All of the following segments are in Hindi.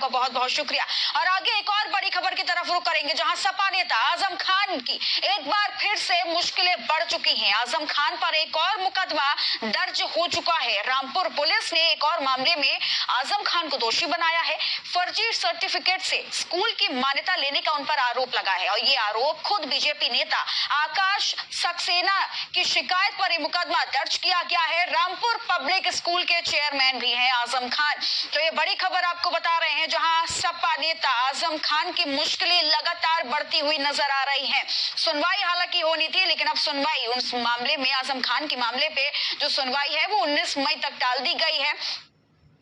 आपका बहुत बहुत शुक्रिया। और आगे एक और बड़ी खबर की तरफ रुख करेंगे, जहां सपा नेता आजम खान की एक बार फिर से मुश्किलें बढ़ चुकी हैं। आजम खान पर एक और मुकदमा दर्ज हो चुका है। रामपुर पुलिस ने एक और मामले में आजम खान को दोषी बनाया है। फर्जी सर्टिफिकेट से स्कूल की मान्यता लेने का उन पर आरोप लगा है और ये आरोप खुद बीजेपी नेता आकाश सक्सेना की शिकायत पर मुकदमा दर्ज किया गया है। रामपुर पब्लिक स्कूल के चेयरमैन भी हैं आजम खान। तो ये बड़ी खबर आपको बता रहे हैं, जहां सपा नेता आजम खान की मुश्किलें लगातार बढ़ती हुई नजर आ रही हैं। सुनवाई हालांकि होनी थी, लेकिन अब सुनवाई उस मामले में, आजम खान के मामले पे जो सुनवाई है वो 19 मई तक टाल दी गई है।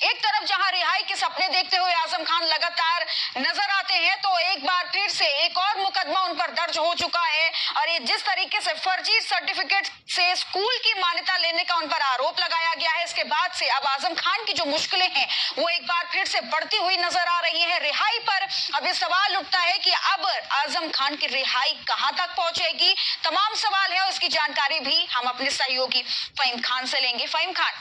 एक तरफ जहां रिहाई के सपने देखते हुए आजम खान लगातार नजर आते हैं, तो एक बार फिर से एक और मुकदमा उन पर दर्ज हो चुका है। और ये जिस तरीके से फर्जी सर्टिफिकेट से स्कूल की मान्यता लेने का उन पर आरोप लगाया गया है, इसके बाद से अब आजम खान की जो मुश्किलें हैं वो एक बार फिर से बढ़ती हुई नजर आ रही है। रिहाई पर अब ये सवाल उठता है कि अब आजम खान की रिहाई कहां तक पहुंचेगी। तमाम सवाल है, उसकी जानकारी भी हम अपने सहयोगी फहीम खान से लेंगे। फहीम खान,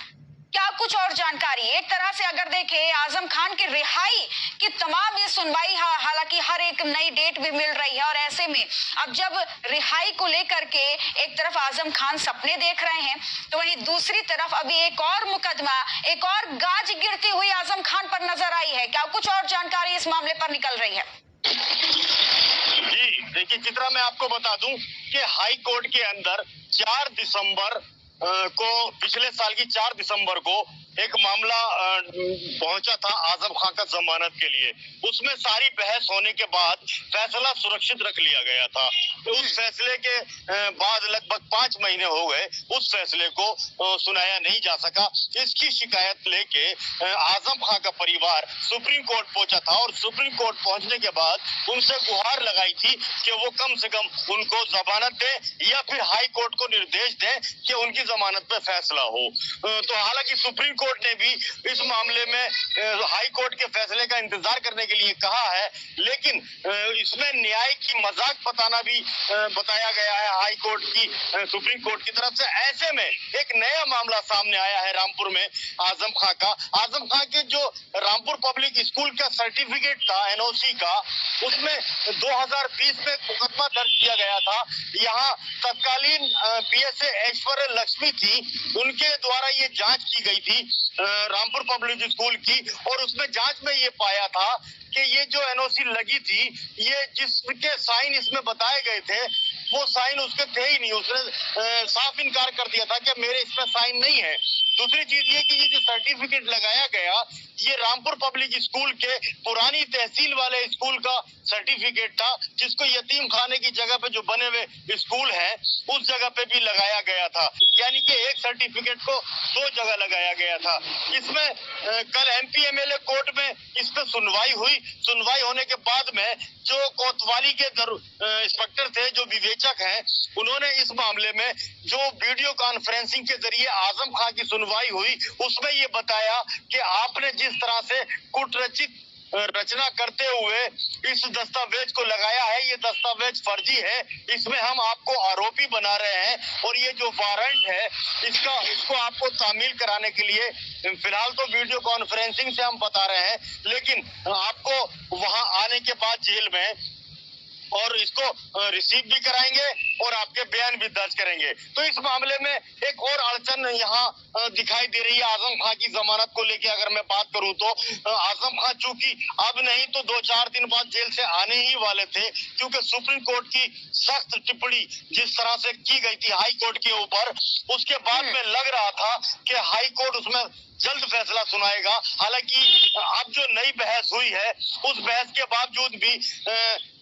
क्या कुछ और जानकारी? एक तरह से अगर देखें, आजम खान की रिहाई की तमाम ये सुनवाई हालांकि हर एक नई डेट भी मिल रही है, और ऐसे में अब जब रिहाई को लेकर के एक तरफ आजम खान सपने देख रहे हैं, तो वहीं दूसरी तरफ अभी एक और मुकदमा, एक और गाज गिरती हुई आजम खान पर नजर आई है। क्या कुछ और जानकारी इस मामले पर निकल रही है? जी देखिए चित्रा, मैं आपको बता दूं कि हाई कोर्ट के अंदर 4 दिसंबर को, पिछले साल की 4 दिसंबर को एक मामला पहुंचा था आजम खान का जमानत के लिए। उसमें सारी बहस होने के बाद फैसला सुरक्षित रख लिया गया था। तो उस फैसले के बाद लगभग 5 महीने हो गए, उस फैसले को सुनाया नहीं जा सका। इसकी शिकायत लेके आजम खान का परिवार सुप्रीम कोर्ट पहुंचा था और सुप्रीम कोर्ट पहुंचने के बाद उनसे गुहार लगाई थी कि वो कम से कम उनको जमानत दे या फिर हाई कोर्ट को निर्देश दें कि उनकी जमानत पे फैसला हो। तो हालांकि सुप्रीम कोर्ट ने भी इस मामले में हाई कोर्ट के फैसले का इंतजार करने के लिए कहा है, लेकिन इसमें न्याय की मजाक बताना भी बताया गया है हाई कोर्ट की, सुप्रीम कोर्ट की तरफ से। ऐसे में एक नया मामला सामने आया है रामपुर में आजम खान का। आजम खान के जो रामपुर पब्लिक स्कूल का सर्टिफिकेट था एनओसी का, उसमें 2020 में मुकदमा दर्ज किया गया था। यहाँ तत्कालीन पीएसए ऐश्वर्य लक्ष्मी थी, उनके द्वारा ये जांच की गई थी रामपुर पब्लिक स्कूल की, और उसमें जांच में ये पाया था कि ये जो एनओसी लगी थी, ये जिसके साइन इसमें बताए गए थे वो साइन उसके थे ही नहीं। उसने साफ इनकार कर दिया था कि मेरे इसमें साइन नहीं है। दूसरी चीज ये कि ये जो सर्टिफिकेट लगाया गया, ये रामपुर पब्लिक स्कूल के पुरानी तहसील वाले स्कूल का सर्टिफिकेट था, जिसको यतीम खाने की जगह पे जो बने हुए स्कूल है उस जगह पे भी लगाया गया था। यानी कि एक सर्टिफिकेट को 2 जगह लगाया गया था। इसमें कल एमपी एमएलए कोर्ट में इस पे सुनवाई हुई। सुनवाई होने के बाद में जो कोतवाली के इंस्पेक्टर थे, जो विवेचक हैं, उन्होंने इस मामले में जो वीडियो कॉन्फ्रेंसिंग के जरिए आजम खान की सुनवाई हुई, उसमें ये बताया कि आपने जिस तरह से कुटरचित रचना करते हुए इस दस्तावेज को लगाया है, ये दस्तावेज फर्जी है, इसमें हम आपको आरोपी बना रहे हैं और ये जो वारंट है इसको आपको तामील कराने के लिए फिलहाल तो वीडियो कॉन्फ्रेंसिंग से हम बता रहे हैं, लेकिन आपको वहां आने के बाद जेल में और इसको रिसीव भी कराएंगे और आपके बयान भी दर्ज करेंगे। तो इस मामले में एक और अड़चन यहाँ दिखाई दे रही है आजम खान की जमानत को लेके। अगर मैं बात करूं तो आजम खान चूंकि अब नहीं तो 2-4 दिन बाद जेल से आने ही वाले थे, क्योंकि सुप्रीम कोर्ट की सख्त टिप्पणी जिस तरह से की गई थी हाई कोर्ट के ऊपर, उसके बाद में लग रहा था कि हाई कोर्ट उसमें जल्द फैसला सुनाएगा। हालांकि अब जो नई बहस हुई है, उस बहस के बावजूद भी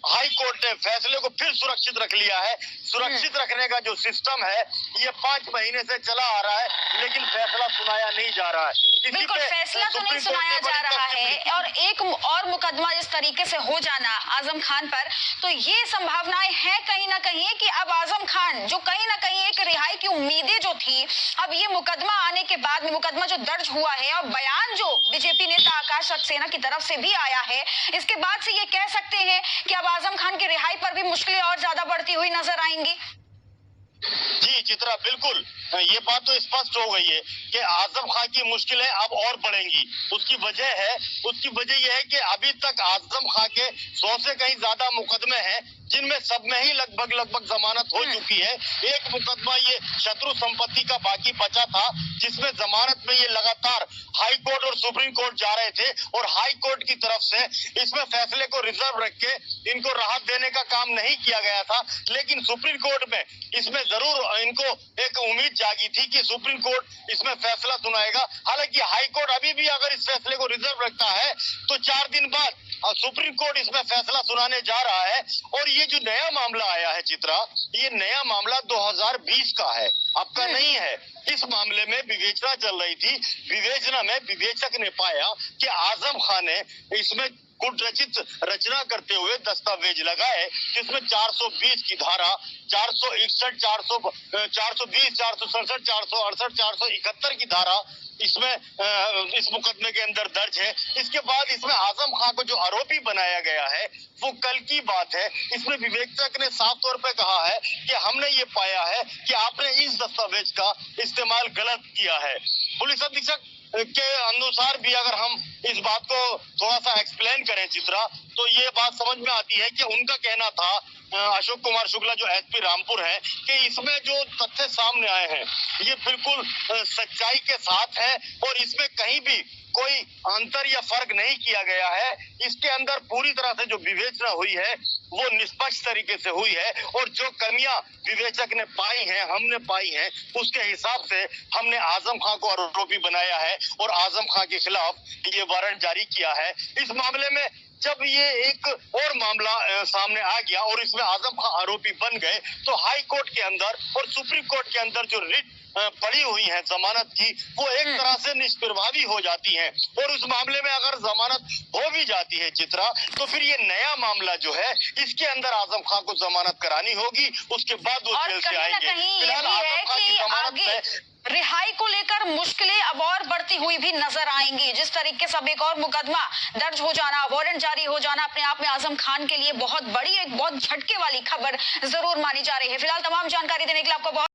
हाई कोर्ट ने फैसले को फिर सुरक्षित रख लिया है। सुरक्षित रखने का जो सिस्टम है ये 5 महीने से चला आ रहा है, लेकिन फैसला सुनाया नहीं जा रहा है। बिल्कुल, फैसला तो नहीं सुनाया जा रहा है। और एक और मुकदमा इस तरीके से हो जाना आजम खान पर, तो ये संभावनाएं हैं कहीं ना कहीं कि अब आजम खान जो कहीं ना कहीं एक रिहाई की उम्मीदें जो थी, अब ये मुकदमा आने के बाद में, मुकदमा जो दर्ज हुआ है और बयान जो बीजेपी नेता आकाश सक्सेना की तरफ से भी आया है, इसके बाद से ये कह सकते हैं कि अब आजम खान की रिहाई पर भी मुश्किलें और ज्यादा बढ़ती हुई नजर आएंगी। जी चित्रा, बिल्कुल ये बात तो स्पष्ट हो गई है कि आजम खान की मुश्किलें अब और बढ़ेंगी। उसकी वजह यह है कि अभी तक आजम खान के 100 से कहीं ज्यादा मुकदमे हैं, जिनमें सब में ही लगभग जमानत हो चुकी है। एक मुकदमा ये शत्रु संपत्ति का बाकी बचा था, जिसमें जमानत में ये लगातार हाई कोर्ट और सुप्रीम कोर्ट जा रहे थे और हाई कोर्ट की तरफ से इसमें फैसले को रिजर्व रख के इनको राहत देने का काम नहीं किया गया था। लेकिन सुप्रीम कोर्ट में इसमें जरूर इनको एक उम्मीद जागी थी कि सुप्रीम कोर्ट इसमें फैसला सुनाएगा। हालांकि हाई कोर्ट अभी भी अगर इस फैसले को रिजर्व रखता है तो 4 दिन बाद सुप्रीम कोर्ट इसमें फैसला सुनाने जा रहा है। और ये जो नया मामला आया है चित्रा, ये नया मामला 2020 का है, अब का नहीं है। इस मामले में विवेचना चल रही थी। विवेचना में विवेचक ने पाया कि आजम खान ने इसमें गुट रचना करते हुए दस्तावेज लगाए, जिसमें 420 की धारा, 461, 420, 467, 468, 471 की धारा इसमें इस मुकदमे के अंदर दर्ज है। इसके बाद इसमें आजम खान को जो आरोपी बनाया गया है वो कल की बात है। इसमें विवेचक ने साफ तौर पे कहा है कि हमने ये पाया है कि आपने इस दस्तावेज का इस्तेमाल गलत किया है। पुलिस अधीक्षक के अनुसार भी अगर हम इस बात को थोड़ा सा एक्सप्लेन करें चित्रा, तो ये बात समझ में आती है कि उनका कहना था, अशोक कुमार शुक्ला जो एसपी रामपुर है, कि इसमें जो तथ्य सामने आए हैं ये बिल्कुल सच्चाई के साथ है और इसमें कहीं भी कोई अंतर या फर्क नहीं किया गया है। इसके अंदर पूरी तरह से जो विवेचना हुई है वो निष्पक्ष तरीके से हुई है और जो कमियां विवेचक ने पाई हैं, हमने पाई हैं, उसके हिसाब से हमने आजम खान को आरोपी बनाया है और आजम खान के खिलाफ ये वारंट जारी किया है। इस मामले में जब ये एक और मामला सामने आ गया और इसमें आजम खान आरोपी बन गए, तो हाई कोर्ट के अंदर और सुप्रीम कोर्ट के अंदर जो रिट पड़ी हुई है जमानत की, वो एक तरह से निष्प्रभावी हो जाती हैं। और उस मामले में अगर जमानत हो भी जाती है चित्रा, तो फिर ये नया मामला जो है इसके अंदर आजम खान को जमानत करानी होगी, उसके बाद वो जेल से आएंगे। फिलहाल आजम खान की जमानत में रिहाई को लेकर मुश्किलें अब और बढ़ती हुई भी नजर आएंगी। जिस तरीके से अब एक और मुकदमा दर्ज हो जाना, वारंट जारी हो जाना, अपने आप में आजम खान के लिए बहुत बड़ी, एक बहुत झटके वाली खबर जरूर मानी जा रही है। फिलहाल तमाम जानकारी देने के लिए आपको बहुत